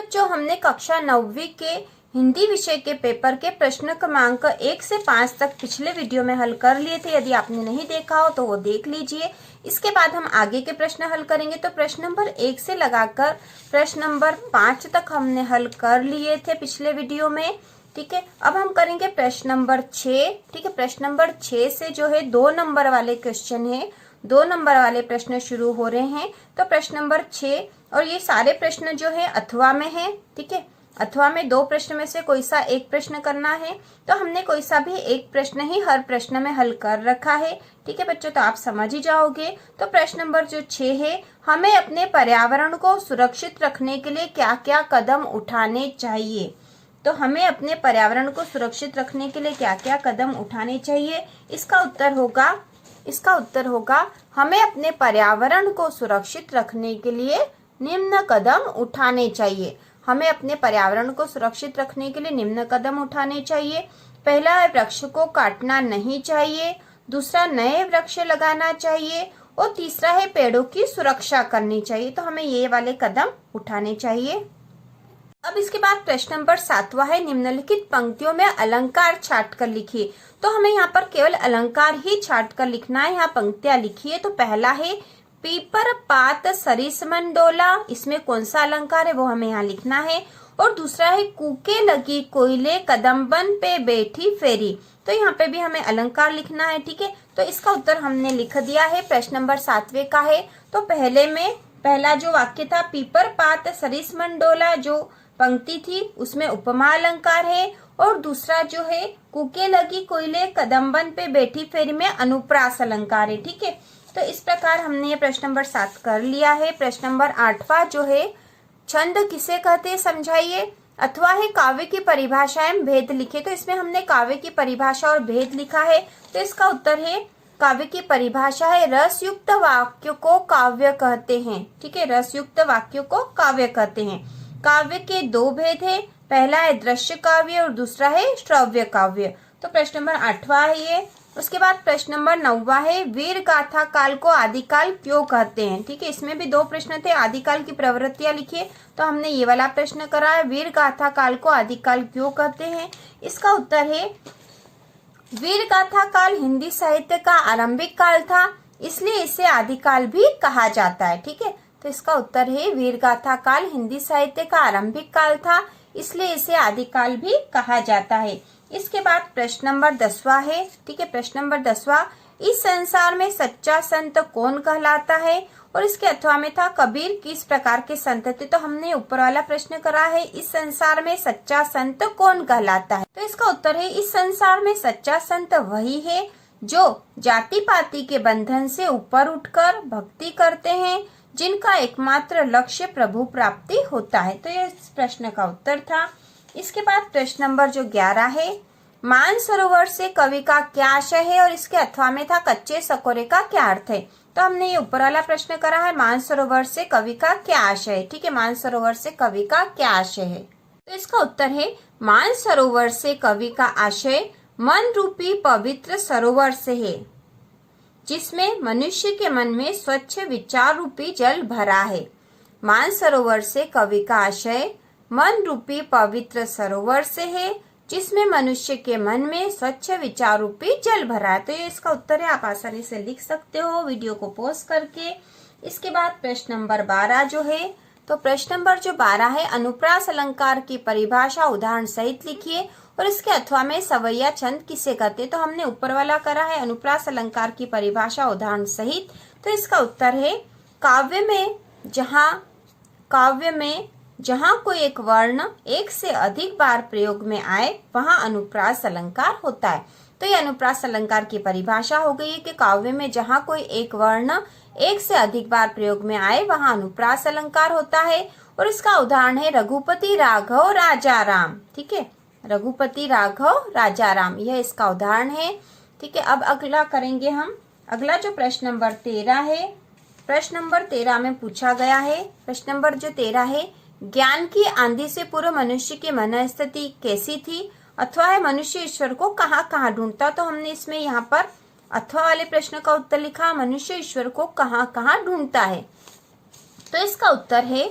बच्चों, हमने कक्षा 9वीं के हिंदी विषय के पेपर के प्रश्न क्रमांक 1 से 5 तक पिछले वीडियो में हल कर लिए थे। यदि आपने नहीं देखा हो तो वो देख लीजिए। इसके बाद हम आगे के प्रश्न हल करेंगे। तो प्रश्न नंबर 1 से लगाकर प्रश्न नंबर 5 तक हमने हल कर लिए थे पिछले वीडियो में। ठीक है, अब हम करेंगे प्रश्न नंबर 6। ठीक है, प्रश्न नंबर 6 से जो है 2 नंबर वाले क्वेश्चन है, 2 नंबर वाले प्रश्न शुरू हो रहे हैं। तो प्रश्न नंबर 6 और ये सारे प्रश्न जो है अथवा में है। ठीक है, अथवा में 2 प्रश्न में से कोई सा एक प्रश्न करना है। तो हमने कोई सा भी एक प्रश्न ही हर प्रश्न में हल कर रखा है। ठीक है बच्चों, तो आप समझ ही जाओगे। तो प्रश्न नंबर जो 6 है, हमें अपने पर्यावरण को सुरक्षित रखने के लिए क्या क्या कदम उठाने चाहिए। तो हमें अपने पर्यावरण को सुरक्षित रखने के लिए क्या क्या कदम उठाने चाहिए, इसका उत्तर होगा हमें अपने पर्यावरण को सुरक्षित रखने के लिए निम्न कदम उठाने चाहिए। हमें अपने पर्यावरण को सुरक्षित रखने के लिए निम्न कदम उठाने चाहिए। पहला है वृक्ष को काटना नहीं चाहिए, दूसरा नए वृक्ष लगाना चाहिए और तीसरा है पेड़ों की सुरक्षा करनी चाहिए। तो हमें ये वाले कदम उठाने चाहिए। अब इसके बाद प्रश्न नंबर 7वां है, निम्नलिखित पंक्तियों में अलंकार छाट कर लिखिए। तो हमें यहाँ पर केवल अलंकार ही छाट कर लिखना है। यहाँ पंक्तियां लिखिए। तो पहला है पीपर पात सरिस मन डोला, इसमें कौन सा अलंकार है वो हमें यहाँ लिखना है। और दूसरा है कूके लगी कोयले कदम्बन पे बैठी फेरी, तो यहाँ पे भी हमें अलंकार लिखना है। ठीक है, तो इसका उत्तर हमने लिख दिया है। प्रश्न नंबर 7वें का है। तो पहला जो वाक्य था पीपर पात सरिस मन डोला, जो पंक्ति थी उसमें उपमा अलंकार है। और दूसरा जो है कूके लगी कोयले कदम्बन पे बैठी फेरी में अनुप्रास अलंकार है। ठीक है, तो इस प्रकार हमने ये प्रश्न नंबर 7 कर लिया है। प्रश्न नंबर 8वां जो है, छंद किसे कहते हैं समझाइए। अथवा है काव्य की परिभाषा एवं भेद लिखे। तो इसमें हमने काव्य की परिभाषा और भेद लिखा है। तो इसका उत्तर है काव्य की परिभाषा है रसयुक्त वाक्य को काव्य कहते हैं। ठीक है, रसयुक्त वाक्य को काव्य कहते हैं। काव्य के 2 भेद है, पहला है दृश्य काव्य और दूसरा है श्रव्य काव्य। तो प्रश्न नंबर 8वां है ये। उसके बाद प्रश्न नंबर 9वां है, वीर गाथा काल को आदिकाल क्यों कहते हैं। ठीक है, इसमें भी 2 प्रश्न थे, आदिकाल की प्रवृत्तियां लिखिए। तो हमने ये वाला प्रश्न करा है, वीर गाथा काल को आदिकाल क्यों कहते हैं। इसका उत्तर है वीर गाथा काल हिंदी साहित्य का आरंभिक काल था, इसलिए इसे आदिकाल भी कहा जाता है। ठीक है, तो इसका उत्तर है वीर गाथा काल हिंदी साहित्य का आरंभिक काल था, इसलिए इसे आदिकाल भी कहा जाता है। इसके बाद प्रश्न नंबर 10वां है। ठीक है, प्रश्न नंबर 10वां, इस संसार में सच्चा संत कौन कहलाता है। और इसके अथवा में था कबीर किस प्रकार के संत थे। तो हमने ऊपर वाला प्रश्न करा है, इस संसार में सच्चा संत कौन कहलाता है। तो इसका उत्तर है इस संसार में सच्चा संत वही है जो जाति पाति के बंधन से ऊपर उठकर भक्ति करते हैं, जिनका एकमात्र लक्ष्य प्रभु प्राप्ति होता है। तो ये इस प्रश्न का उत्तर था। इसके बाद प्रश्न नंबर जो 11 है, मानसरोवर से कवि का क्या आशय है। और इसके अथवा में था कच्चे सकोरे का क्या अर्थ है। तो हमने ये ऊपर वाला प्रश्न करा है, मानसरोवर से कवि का क्या आशय है। ठीक है, मानसरोवर से कवि का क्या आशय है। तो इसका उत्तर है मानसरोवर से कवि का आशय मन रूपी पवित्र सरोवर से है, जिसमें मनुष्य के मन में स्वच्छ विचार रूपी जल भरा है। मानसरोवर से कवि का आशय मन रूपी पवित्र सरोवर से है, जिसमें मनुष्य के मन में स्वच्छ विचार रूपी जल भरा है। तो ये इसका उत्तर है, आप आसानी से लिख सकते हो वीडियो को पॉज करके। इसके बाद प्रश्न नंबर 12 जो है, तो प्रश्न नंबर जो 12 है, अनुप्रास अलंकार की परिभाषा उदाहरण सहित लिखिए। और इसके अथवा में सवैया छंद किसे कहते हैं। तो हमने ऊपर वाला करा है अनुप्रास अलंकार की परिभाषा उदाहरण सहित। तो इसका उत्तर है काव्य में जहाँ कोई एक वर्ण एक से अधिक बार प्रयोग में आए वहाँ अनुप्रास अलंकार होता है। तो ये अनुप्रास अलंकार की परिभाषा हो गई है कि काव्य में जहाँ कोई एक वर्ण एक से अधिक बार प्रयोग में आए वहाँ अनुप्रास अलंकार होता है। और इसका उदाहरण है रघुपति राघव राजा राम। ठीक है, रघुपति राघव राजा राम, यह इसका उदाहरण है। ठीक है, अब अगला करेंगे हम। अगला जो प्रश्न नंबर 13 है, प्रश्न नंबर 13 में पूछा गया है, प्रश्न नंबर जो 13 है, ज्ञान की आंधी से पूर्व मनुष्य की मन स्थिति कैसी थी। अथवा है मनुष्य ईश्वर को कहाँ कहाँ ढूंढता। तो हमने इसमें यहाँ पर अथवा वाले प्रश्न का उत्तर लिखा, मनुष्य ईश्वर को कहाँ कहाँ ढूंढता है। तो इसका उत्तर है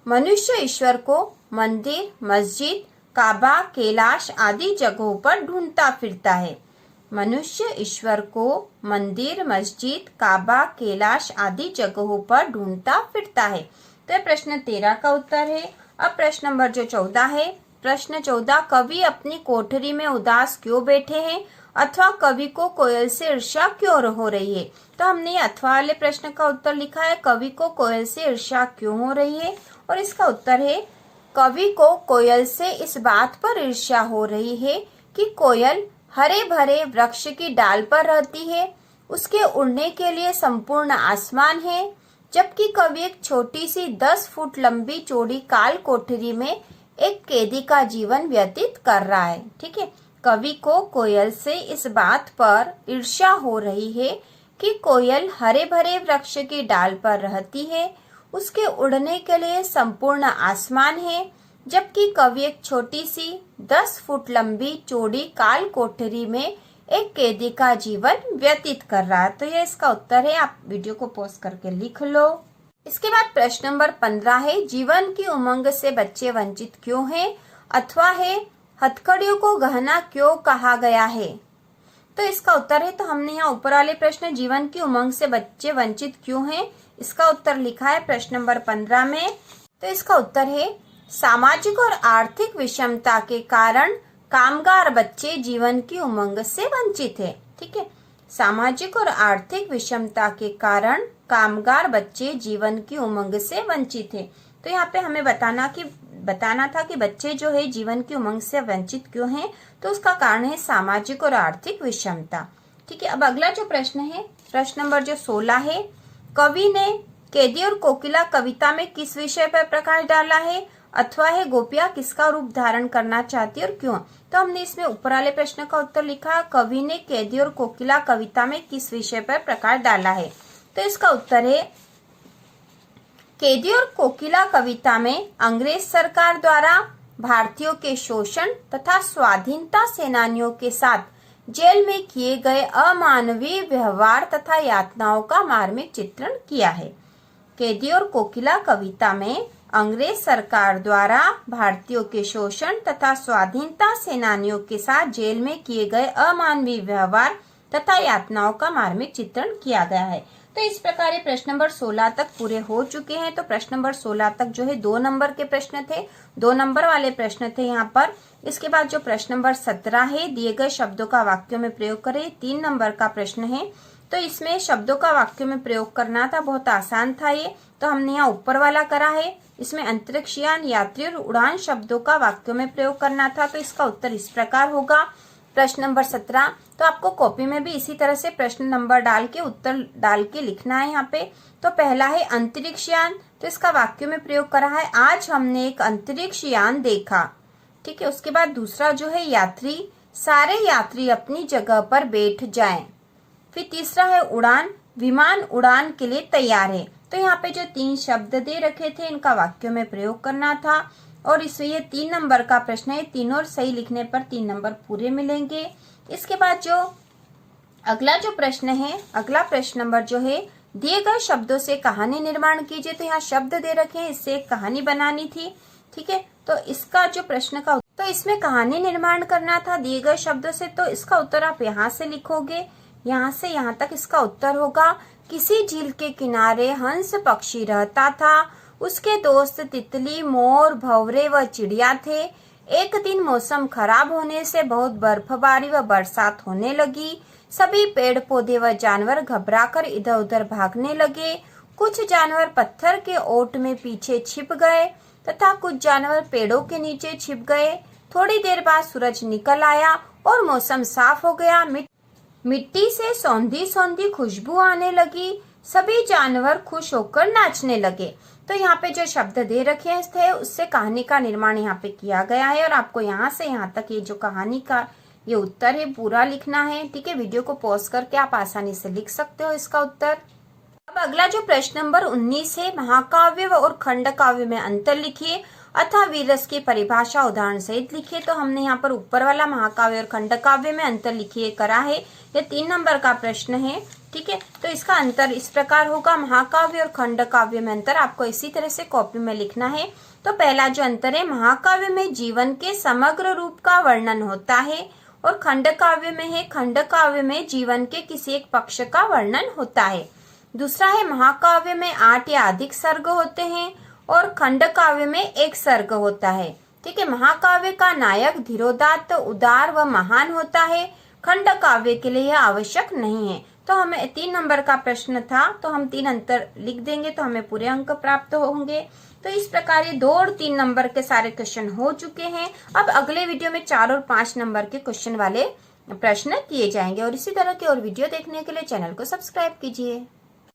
मनुष्य ईश्वर को मंदिर, मस्जिद, काबा, कैलाश आदि जगहों पर ढूंढता फिरता है। मनुष्य ईश्वर को मंदिर, मस्जिद, काबा, कैलाश आदि जगहों पर ढूंढता फिरता है। तो ये प्रश्न 13 का उत्तर है। अब प्रश्न नंबर जो 14 है, प्रश्न 14, कवि अपनी कोठरी में उदास क्यों बैठे हैं अथवा कवि को कोयल से ईर्ष्या क्यों हो रही है। तो हमने अथवा वाले प्रश्न का उत्तर लिखा है, कवि को कोयल से ईर्ष्या क्यों हो रही है, और इसका उत्तर है कवि को कोयल से इस बात पर ईर्ष्या हो रही है कि कोयल हरे भरे वृक्ष की डाल पर रहती है, उसके उड़ने के लिए संपूर्ण आसमान है, जबकि कवि एक छोटी सी 10 फुट लंबी चौड़ी काल कोठरी में एक कैदी का जीवन व्यतीत कर रहा है। ठीक है, कवि को कोयल से इस बात पर ईर्ष्या हो रही है कि कोयल हरे भरे वृक्ष की डाल पर रहती है, उसके उड़ने के लिए संपूर्ण आसमान है, जबकि कवि एक छोटी सी 10 फुट लंबी चौड़ी काल कोठरी में एक कैदी का जीवन व्यतीत कर रहा है। तो ये इसका उत्तर है। आप वीडियो को पॉज करके लिख लो। इसके बाद प्रश्न नंबर 15 है, जीवन की उमंग से बच्चे वंचित क्यों हैं अथवा है हथकड़ियों को गहना क्यों कहा गया है। तो इसका उत्तर है, तो हमने यहाँ ऊपर वाले प्रश्न जीवन की उमंग से बच्चे वंचित क्यों हैं, इसका उत्तर लिखा है प्रश्न नंबर 15 में। तो इसका उत्तर है सामाजिक और आर्थिक विषमता के कारण कामगार बच्चे जीवन की उमंग से वंचित है। ठीक है, सामाजिक और आर्थिक विषमता के कारण कामगार बच्चे जीवन की उमंग से वंचित है। तो यहाँ पे हमें बताना था कि बच्चे जो है जीवन की उमंग से वंचित क्यों हैं, तो उसका कारण है सामाजिक और आर्थिक विषमता। ठीक है, अब अगला जो प्रश्न है, प्रश्न नंबर जो 16 है, कवि ने कैदी और कोकिला कविता में किस विषय पर प्रकाश डाला है अथवा है गोपियां किसका रूप धारण करना चाहती और क्यों। तो हमने इसमें ऊपर वाले प्रश्न का उत्तर लिखा, कवि ने कैदी और कोकिला कविता में किस विषय पर प्रकाश डाला है। तो इसका उत्तर है कैदी और कोकिला कविता में अंग्रेज सरकार द्वारा भारतीयों के शोषण तथा स्वाधीनता सेनानियों के साथ जेल में किए गए अमानवीय व्यवहार तथा यातनाओं का मार्मिक चित्रण किया है। कैदी और कोकिला कविता में अंग्रेज सरकार द्वारा भारतीयों के शोषण तथा स्वाधीनता सेनानियों के साथ जेल में किए गए अमानवीय व्यवहार तथा यातनाओं का मार्मिक चित्रण किया गया है। तो इस प्रकार ये प्रश्न नंबर 16 तक पूरे हो चुके हैं। तो प्रश्न नंबर 16 तक जो है 2 नंबर के प्रश्न थे, 2 नंबर वाले प्रश्न थे यहाँ पर। इसके बाद जो प्रश्न नंबर 17 है, दिए गए शब्दों का वाक्यों में प्रयोग करें, 3 नंबर का प्रश्न है। तो इसमें शब्दों का वाक्यों में प्रयोग करना था, बहुत आसान था ये, तो हमने यहाँ ऊपर वाला करा है। इसमें अंतरिक्षयान, यात्री और उड़ान शब्दों का वाक्यों में प्रयोग करना था। तो इसका उत्तर इस प्रकार होगा प्रश्न नंबर 17। तो आपको कॉपी में भी इसी तरह से प्रश्न नंबर डाल के उत्तर डाल के लिखना है यहाँ पे। तो पहला है अंतरिक्षयान, तो इसका वाक्यों में प्रयोग करा है, आज हमने एक अंतरिक्ष यान देखा। ठीक है, उसके बाद दूसरा जो है यात्री, सारे यात्री अपनी जगह पर बैठ जाएं। फिर तीसरा है उड़ान, विमान उड़ान के लिए तैयार है। तो यहाँ पे जो 3 शब्द दे रखे थे इनका वाक्यों में प्रयोग करना था, और इसमें ये 3 नंबर का प्रश्न है, तीनों सही लिखने पर 3 नंबर पूरे मिलेंगे। इसके बाद जो अगला जो प्रश्न है, अगला प्रश्न नंबर जो है, दिए गए शब्दों से कहानी निर्माण कीजिए। तो यहाँ शब्द दे रखे हैं, इससे एक कहानी बनानी थी। ठीक है, तो इसका जो प्रश्न का तो इसमें कहानी निर्माण करना था दिए गए शब्दों से। तो इसका उत्तर आप यहाँ से लिखोगे, यहाँ से यहाँ तक इसका उत्तर होगा। किसी झील के किनारे हंस पक्षी रहता था, उसके दोस्त तितली, मोर, भंवरे व चिड़िया थे। एक दिन मौसम खराब होने से बहुत बर्फबारी व बरसात होने लगी। सभी पेड़ पौधे व जानवर घबराकर इधर उधर भागने लगे। कुछ जानवर पत्थर के ओट में पीछे छिप गए तथा कुछ जानवर पेड़ों के नीचे छिप गए। थोड़ी देर बाद सूरज निकल आया और मौसम साफ हो गया। मिट्टी से सौंधी सौंधी खुशबू आने लगी। सभी जानवर खुश होकर नाचने लगे। तो यहाँ पे जो शब्द दे रखे थे उससे कहानी का निर्माण यहाँ पे किया गया है, और आपको यहाँ से यहाँ तक ये जो कहानी का ये उत्तर है पूरा लिखना है। ठीक है, वीडियो को पॉज करके आप आसानी से लिख सकते हो इसका उत्तर। अब अगला जो प्रश्न नंबर 19 है, महाकाव्य और खंड काव्य में अंतर लिखिए अतः वीररस की परिभाषा उदाहरण सहित लिखिए। तो हमने यहाँ पर ऊपर वाला महाकाव्य और खंडकाव्य में अंतर लिखिए करा है। ये 3 नंबर का प्रश्न है, ठीक है। तो इसका अंतर इस प्रकार होगा, महाकाव्य और खंडकाव्य में अंतर आपको इसी तरह से कॉपी में लिखना है। तो पहला जो अंतर है, महाकाव्य में जीवन के समग्र रूप का वर्णन होता है और खंडकाव्य में है, खंडकाव्य में जीवन के किसी एक पक्ष का वर्णन होता है। दूसरा है, महाकाव्य में 8 या अधिक सर्ग होते हैं और खंडकाव्य में 1 सर्ग होता है, ठीक है। महाकाव्य का नायक धीरोदात्त, उदार व महान होता है, खंडकाव्य के लिए यह आवश्यक नहीं है। तो हमें 3 नंबर का प्रश्न था, तो हम 3 अंतर लिख देंगे तो हमें पूरे अंक प्राप्त होंगे। तो इस प्रकार ये 2 और 3 नंबर के सारे क्वेश्चन हो चुके हैं। अब अगले वीडियो में 4 और 5 नंबर के क्वेश्चन वाले प्रश्न किए जाएंगे। और इसी तरह के और वीडियो देखने के लिए चैनल को सब्सक्राइब कीजिए।